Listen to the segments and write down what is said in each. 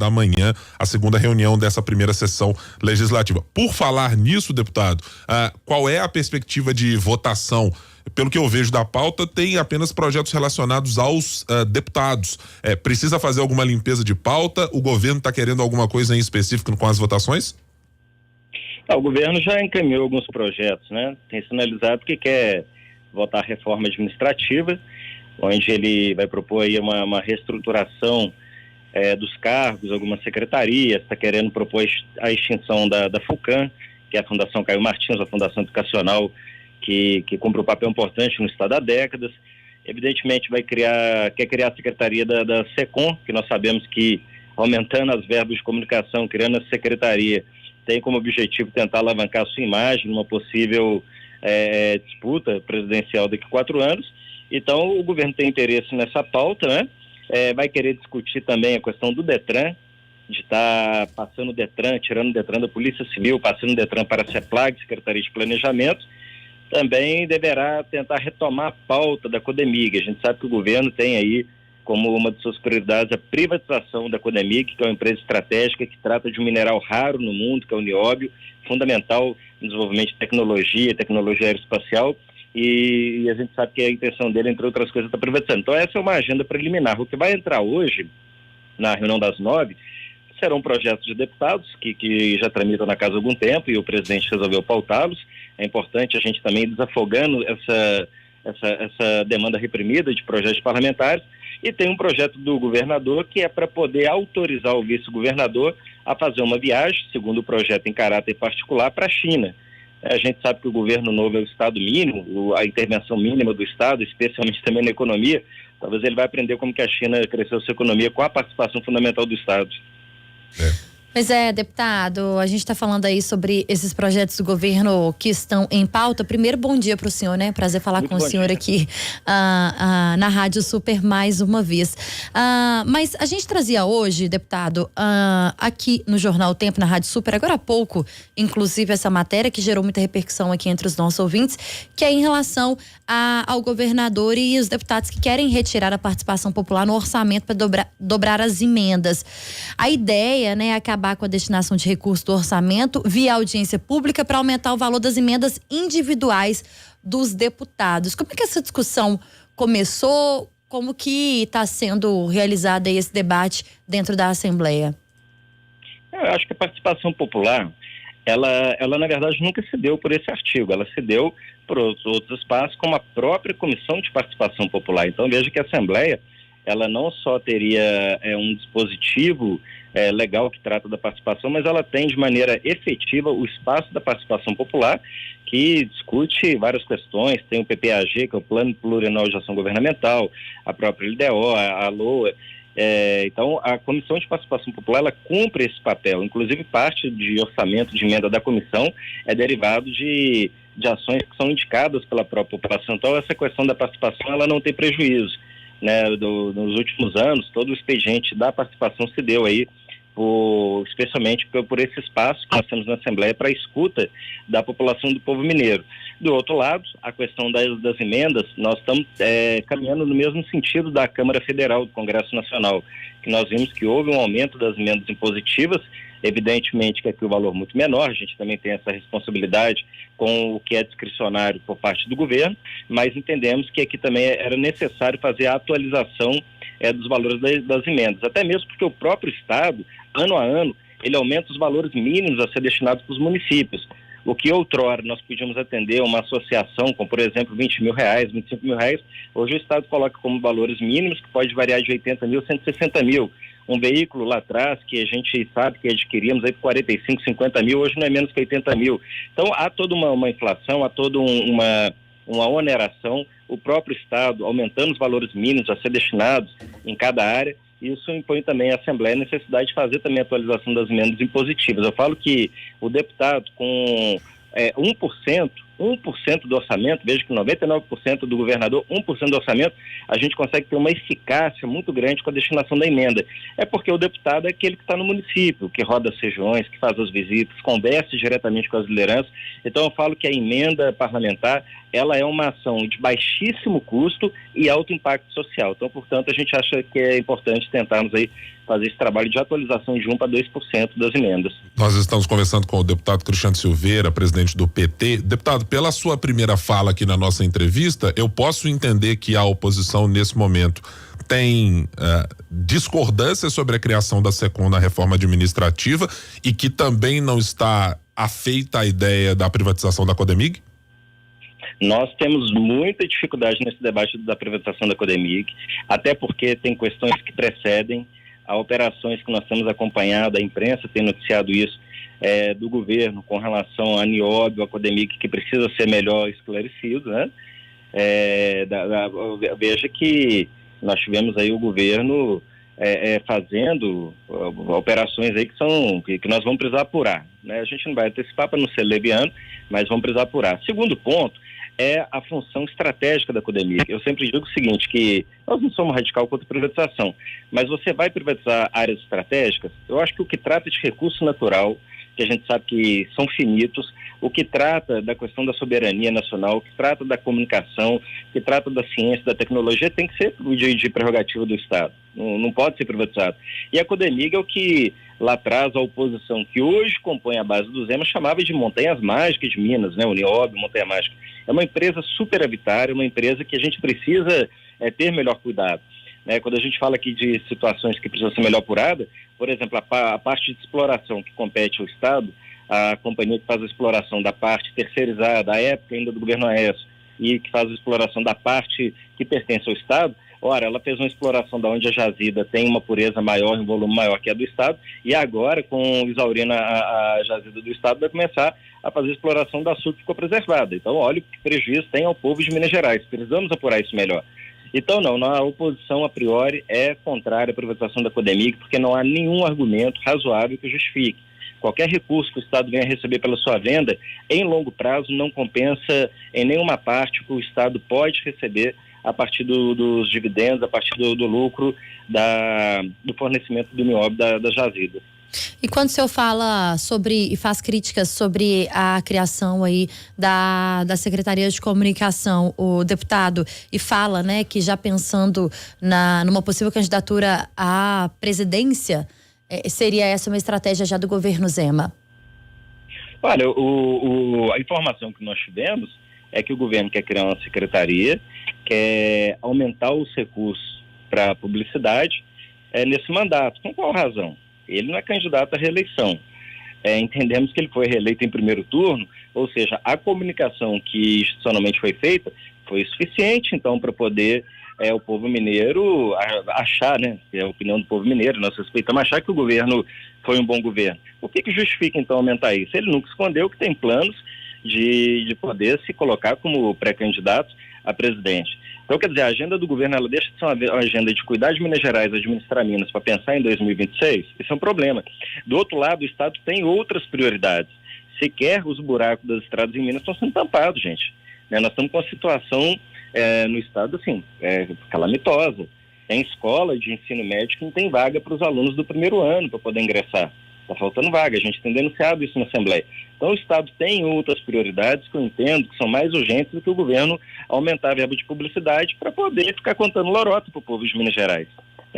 da manhã, a segunda reunião dessa primeira sessão legislativa. Por falar nisso, deputado, qual é a perspectiva de votação? Pelo que eu vejo da pauta, tem apenas projetos relacionados aos deputados. Precisa fazer alguma limpeza de pauta? O governo está querendo alguma coisa em específico com as votações? O governo já encaminhou alguns projetos, né? Tem sinalizado que quer votar reforma administrativa, onde ele vai propor aí uma reestruturação dos cargos, algumas secretarias, está querendo propor a extinção da FUCAM, que é a Fundação Caio Martins, a Fundação Educacional, que cumpre um papel importante no Estado há décadas. Evidentemente quer criar a secretaria da SECOM, que nós sabemos que, aumentando as verbas de comunicação, criando a secretaria, tem como objetivo tentar alavancar a sua imagem numa possível disputa presidencial daqui a 4 anos. Então, o governo tem interesse nessa pauta, né? Vai querer discutir também a questão do DETRAN, de estar passando o DETRAN, tirando o DETRAN da Polícia Civil, passando o DETRAN para a CEPLAG, Secretaria de Planejamento. Também deverá tentar retomar a pauta da Codemig. A gente sabe que o governo tem aí como uma de suas prioridades a privatização da Codemig, que é uma empresa estratégica que trata de um mineral raro no mundo, que é o nióbio, fundamental no desenvolvimento de tecnologia aeroespacial, e a gente sabe que a intenção dele, entre outras coisas, está privatizando. Então essa é uma agenda preliminar. O que vai entrar hoje, na reunião das 9, serão projetos de deputados que já tramitam na casa há algum tempo e o presidente resolveu pautá-los. É importante a gente também ir desafogando essa demanda reprimida de projetos parlamentares. E tem um projeto do governador que é para poder autorizar o vice-governador a fazer uma viagem, segundo o projeto em caráter particular, para a China. A gente sabe que o governo novo é o Estado mínimo, a intervenção mínima do Estado, especialmente também na economia. Talvez ele vai aprender como que a China cresceu sua economia com a participação fundamental do Estado. Pois é, deputado, a gente está falando aí sobre esses projetos do governo que estão em pauta. Primeiro, bom dia para o senhor, né? Prazer falar com o senhor aqui na Rádio Super mais uma vez. Mas a gente trazia hoje, deputado, aqui no Jornal Tempo, na Rádio Super, agora há pouco, inclusive essa matéria que gerou muita repercussão aqui entre os nossos ouvintes, que é em relação ao governador e os deputados que querem retirar a participação popular no orçamento para dobrar as emendas. A ideia, né, é acabar com a destinação de recursos do orçamento via audiência pública para aumentar o valor das emendas individuais dos deputados. Como é que essa discussão começou? Como que está sendo realizado aí esse debate dentro da Assembleia? Eu acho que a participação popular, ela na verdade nunca se deu por esse artigo, ela se deu por outros espaços, como a própria Comissão de Participação Popular. Então veja que a Assembleia, ela não só teria um dispositivo legal que trata da participação, mas ela tem de maneira efetiva o espaço da participação popular, que discute várias questões. Tem o PPAG, que é o Plano Plurianual de Ação Governamental, a própria LDO, a LOA. Então, a Comissão de Participação Popular, ela cumpre esse papel. Inclusive, parte de orçamento de emenda da comissão é derivado de ações que são indicadas pela própria população. Então, essa questão da participação, ela não tem prejuízo, né? Nos últimos anos, todo o expediente da participação se deu aí, especialmente por esse espaço que nós temos na Assembleia para a escuta da população do povo mineiro. Do outro lado, a questão das emendas, nós estamos caminhando no mesmo sentido da Câmara Federal, do Congresso Nacional, que nós vimos que houve um aumento das emendas impositivas. Evidentemente que aqui o valor é muito menor, a gente também tem essa responsabilidade com o que é discricionário por parte do governo, mas entendemos que aqui também era necessário fazer a atualização dos valores das emendas, até mesmo porque o próprio Estado, ano a ano, ele aumenta os valores mínimos a ser destinados para os municípios. O que outrora nós podíamos atender uma associação com, por exemplo, R$20 mil, R$25 mil, hoje o Estado coloca como valores mínimos que pode variar de 80 mil a 160 mil. Um veículo lá atrás que a gente sabe que adquirimos aí por 45, 50 mil, hoje não é menos que 80 mil. Então há toda uma inflação, há toda uma oneração, o próprio Estado aumentando os valores mínimos a ser destinados em cada área. Isso impõe também à Assembleia a necessidade de fazer também a atualização das emendas impositivas. Eu falo que o deputado com 1% do orçamento, veja que 99% do governador, 1% do orçamento, a gente consegue ter uma eficácia muito grande com a destinação da emenda. É porque o deputado é aquele que está no município, que roda as regiões, que faz as visitas, conversa diretamente com as lideranças. Então eu falo que a emenda parlamentar, ela é uma ação de baixíssimo custo e alto impacto social. Então, portanto, a gente acha que é importante tentarmos aí fazer esse trabalho de atualização de 1% para 2% das emendas. Nós estamos conversando com o deputado Cristiano Silveira, presidente do PT. Deputado, pela sua primeira fala aqui na nossa entrevista, eu posso entender que a oposição nesse momento tem discordância sobre a criação da SECOM na reforma administrativa e que também não está afeita à ideia da privatização da Codemig? Nós temos muita dificuldade nesse debate da privatização da Codemig, até porque tem questões que precedem a operações que nós temos acompanhado, a imprensa tem noticiado isso, do governo com relação a Nióbio, a Codemig, que precisa ser melhor esclarecido, né? Veja que nós tivemos aí o governo fazendo operações aí que nós vamos precisar apurar, né? A gente não vai antecipar para não ser leviano, mas vamos precisar apurar. Segundo ponto é a função estratégica da Codemig. Eu sempre digo o seguinte, que nós não somos radical contra a privatização, mas você vai privatizar áreas estratégicas, eu acho que o que trata de recurso natural, que a gente sabe que são finitos, o que trata da questão da soberania nacional, o que trata da comunicação, o que trata da ciência, da tecnologia, tem que ser de prerrogativa do Estado. Não pode ser privatizado. E a Codemig é o que lá atrás a oposição que hoje compõe a base do Zema chamava de Montanhas Mágicas de Minas, né? O Nióbio, Montanha Mágica. É uma empresa superavitária, uma empresa que a gente precisa ter melhor cuidado. Né? Quando a gente fala aqui de situações que precisam ser melhor apuradas, por exemplo, a parte de exploração que compete ao Estado, a companhia que faz a exploração da parte terceirizada, à época ainda do governo Aécio, e que faz a exploração da parte que pertence ao Estado, ora, ela fez uma exploração da onde a jazida tem uma pureza maior, um volume maior que a do Estado, e agora, com exaurindo a jazida do Estado, vai começar a fazer a exploração da sul que ficou preservada. Então, olha que prejuízo tem ao povo de Minas Gerais. Precisamos apurar isso melhor. Então, não, a oposição, a priori, é contrária à privatização da Codemig, porque não há nenhum argumento razoável que justifique. Qualquer recurso que o Estado venha a receber pela sua venda, em longo prazo, não compensa em nenhuma parte o que o Estado pode receber a partir dos dividendos, a partir do lucro do fornecimento do Nióbio da jazida. E quando o senhor fala sobre e faz críticas sobre a criação aí da Secretaria de Comunicação, o deputado, e fala, né, que já pensando numa possível candidatura à presidência, seria essa uma estratégia já do governo Zema? Olha, a informação que nós tivemos é que o governo quer criar uma secretaria, quer aumentar os recursos para publicidade nesse mandato. Com qual razão? Ele não é candidato à reeleição. Entendemos que ele foi reeleito em primeiro turno, ou seja, a comunicação que institucionalmente foi feita foi suficiente, então, para poder o povo mineiro achar, né, que é a opinião do povo mineiro, nós respeitamos, achar que o governo foi um bom governo. O que justifica, então, aumentar isso? Ele nunca escondeu que tem planos de poder se colocar como pré-candidato a presidente. Então, quer dizer, a agenda do governo, ela deixa de ser uma agenda de cuidar de Minas Gerais, administrar Minas, para pensar em 2026, isso é um problema. Do outro lado, o Estado tem outras prioridades. Sequer os buracos das estradas em Minas estão sendo tampados, gente. Nós estamos com uma situação no Estado, assim, calamitosa. Tem escola de ensino médio que não tem vaga para os alunos do primeiro ano para poder ingressar. Está faltando vaga, a gente tem denunciado isso na Assembleia. Então o Estado tem outras prioridades que eu entendo que são mais urgentes do que o governo aumentar a verba de publicidade para poder ficar contando lorota para o povo de Minas Gerais.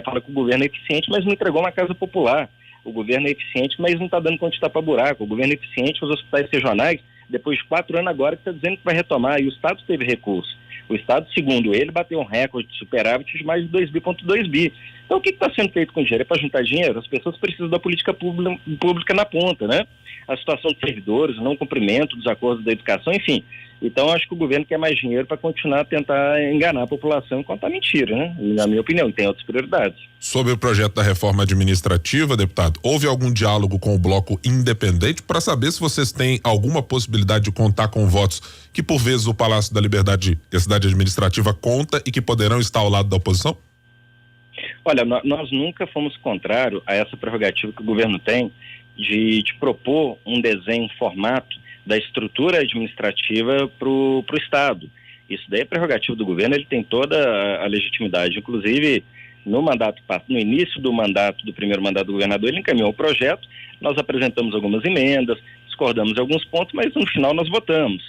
Fala que o governo é eficiente, mas não entregou uma casa popular. O governo é eficiente, mas não está dando conta de tapar buraco. O governo é eficiente, os hospitais regionais, depois de 4 anos agora, que está dizendo que vai retomar, e o Estado teve recurso. O Estado, segundo ele, bateu um recorde de superávit de mais de 2,2 bi. Então, o que está sendo feito com dinheiro? É para juntar dinheiro? As pessoas precisam da política pública na ponta, né? A situação de servidores, o não cumprimento dos acordos da educação, enfim. Então, acho que o governo quer mais dinheiro para continuar a tentar enganar a população enquanto a mentira, né? Na minha opinião, tem outras prioridades. Sobre o projeto da reforma administrativa, deputado, houve algum diálogo com o bloco independente para saber se vocês têm alguma possibilidade de contar com votos que, por vezes, o Palácio da Liberdade e a cidade administrativa conta e que poderão estar ao lado da oposição? Olha, nós nunca fomos contrários a essa prerrogativa que o governo tem de propor um desenho, um formato da estrutura administrativa para o Estado. Isso daí é prerrogativa do governo, ele tem toda a legitimidade. Inclusive, no início do mandato, do primeiro mandato do governador, ele encaminhou o projeto, nós apresentamos algumas emendas, discordamos de alguns pontos, mas no final nós votamos.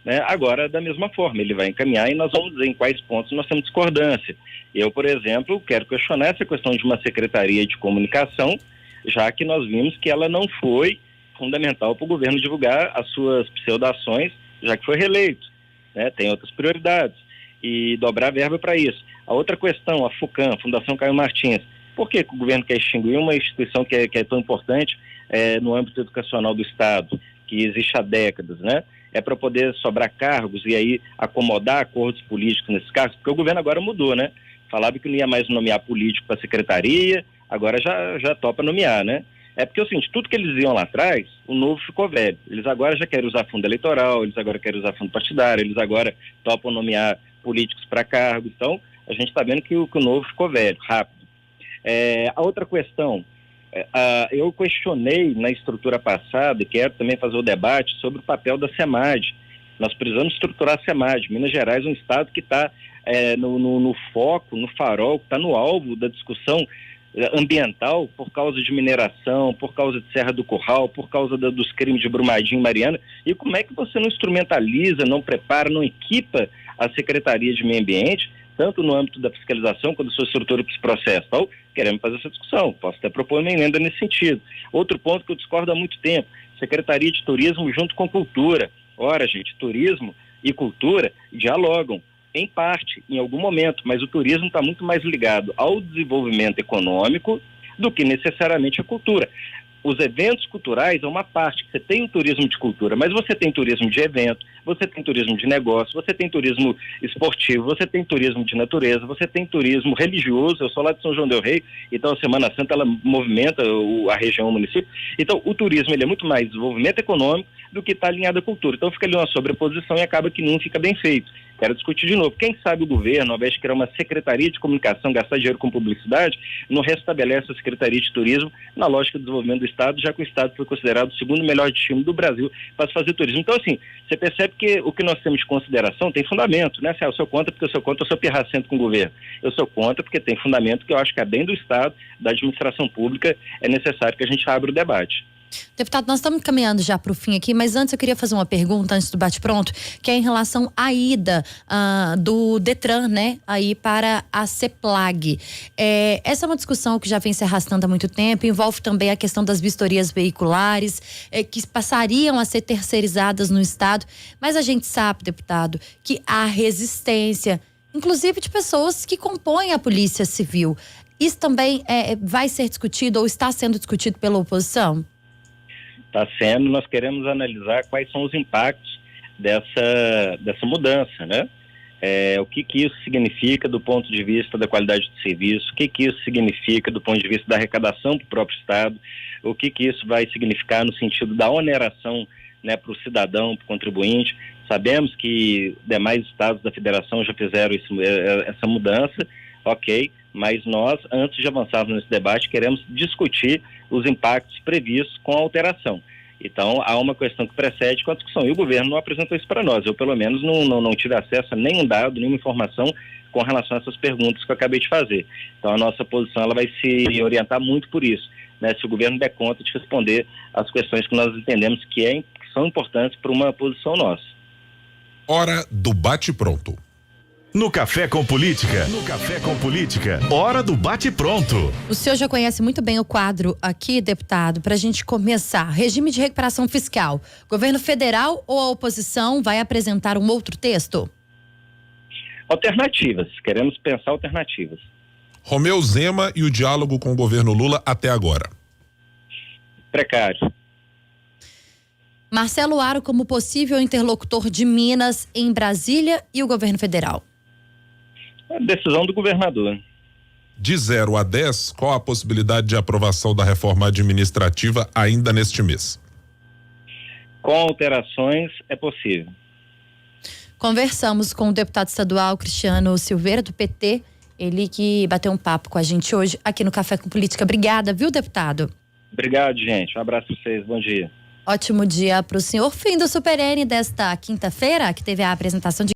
né? Agora, da mesma forma, ele vai encaminhar e nós vamos dizer em quais pontos nós temos discordância. Eu, por exemplo, quero questionar essa questão de uma secretaria de comunicação, já que nós vimos que ela não foi fundamental para o governo divulgar as suas pseudo-ações, já que foi reeleito, né? Tem outras prioridades, e dobrar verba para isso. A outra questão, a FUCAM, Fundação Caio Martins, por que o governo quer extinguir uma instituição que é tão importante no âmbito educacional do Estado, que existe há décadas, né? É para poder sobrar cargos e aí acomodar acordos políticos nesses cargos, porque o governo agora mudou, né? Falava que não ia mais nomear político para a secretaria, agora já topa nomear, né? É porque é o seguinte, tudo que eles iam lá atrás, o novo ficou velho. Eles agora já querem usar fundo eleitoral, eles agora querem usar fundo partidário, eles agora topam nomear políticos para cargos. Então, a gente está vendo que o novo ficou velho, rápido. A outra questão, eu questionei na estrutura passada e quero também fazer o debate sobre o papel da SEMAD. Nós precisamos estruturar a SEMAD. Minas Gerais é um estado que está no foco, no farol, que está no alvo da discussão ambiental por causa de mineração, por causa de Serra do Curral, por causa dos crimes de Brumadinho e Mariana. E como é que você não instrumentaliza, não prepara, não equipa a Secretaria de Meio Ambiente, tanto no âmbito da fiscalização quanto da sua estrutura para esse processo? Então, queremos fazer essa discussão, posso até propor uma emenda nesse sentido. Outro ponto que eu discordo há muito tempo, Secretaria de Turismo junto com Cultura. Ora, gente, turismo e cultura dialogam, em parte, em algum momento, mas o turismo está muito mais ligado ao desenvolvimento econômico do que necessariamente à cultura. Os eventos culturais é uma parte, você tem o turismo de cultura, mas você tem turismo de evento, você tem turismo de negócio, você tem turismo esportivo, você tem turismo de natureza, você tem turismo religioso. Eu sou lá de São João del Rei, então a Semana Santa ela movimenta a região, o município. Então o turismo ele é muito mais desenvolvimento econômico do que está alinhado à cultura. Então fica ali uma sobreposição e acaba que não fica bem feito. Quero discutir de novo. Quem sabe o governo, ao invés de criar uma secretaria de comunicação, gastar dinheiro com publicidade, não restabelece a Secretaria de Turismo na lógica do desenvolvimento do Estado, já que o Estado foi considerado o segundo melhor destino do Brasil para se fazer turismo. Então, assim, você percebe que o que nós temos de consideração tem fundamento, né? Eu sou contra porque eu sou contra, eu sou pirracento com o governo. Eu sou contra porque tem fundamento que eu acho que é bem do Estado, da administração pública, é necessário que a gente abra o debate. Deputado, nós estamos caminhando já para o fim aqui, mas antes eu queria fazer uma pergunta antes do bate-pronto, que é em relação à ida do Detran, né, aí para a CEPLAG. Essa é uma discussão que já vem se arrastando há muito tempo, envolve também a questão das vistorias veiculares, que passariam a ser terceirizadas no Estado, mas a gente sabe, deputado, que há resistência, inclusive de pessoas que compõem a Polícia Civil. Isso também vai ser discutido ou está sendo discutido pela oposição? Está sendo, nós queremos analisar quais são os impactos dessa mudança, né? O que isso significa do ponto de vista da qualidade do serviço, o que isso significa do ponto de vista da arrecadação para o próprio Estado, o que isso vai significar no sentido da oneração, né, para o cidadão, para o contribuinte. Sabemos que demais estados da federação já fizeram essa mudança, ok, mas nós, antes de avançarmos nesse debate, queremos discutir os impactos previstos com a alteração. Então, há uma questão que precede com a discussão, e o governo não apresentou isso para nós. Eu, pelo menos, não tive acesso a nenhum dado, nenhuma informação com relação a essas perguntas que eu acabei de fazer. Então, a nossa posição ela vai se orientar muito por isso, né? Se o governo der conta de responder as questões que nós entendemos que são importantes para uma posição nossa. Hora do bate-pronto. No Café com Política. Hora do bate-pronto. O senhor já conhece muito bem o quadro aqui, deputado, para a gente começar. Regime de recuperação fiscal. Governo federal ou a oposição vai apresentar um outro texto? Alternativas. Queremos pensar alternativas. Romeu Zema e o diálogo com o governo Lula até agora. Precário. Marcelo Aro como possível interlocutor de Minas em Brasília e o governo federal. É decisão do governador. De 0 a 10, qual a possibilidade de aprovação da reforma administrativa ainda neste mês? Com alterações, é possível. Conversamos com o deputado estadual Cristiano Silveira, do PT, ele que bateu um papo com a gente hoje aqui no Café com Política. Obrigada, viu, deputado? Obrigado, gente. Um abraço para vocês. Bom dia. Ótimo dia para o senhor. Fim do Super N desta quinta-feira, que teve a apresentação de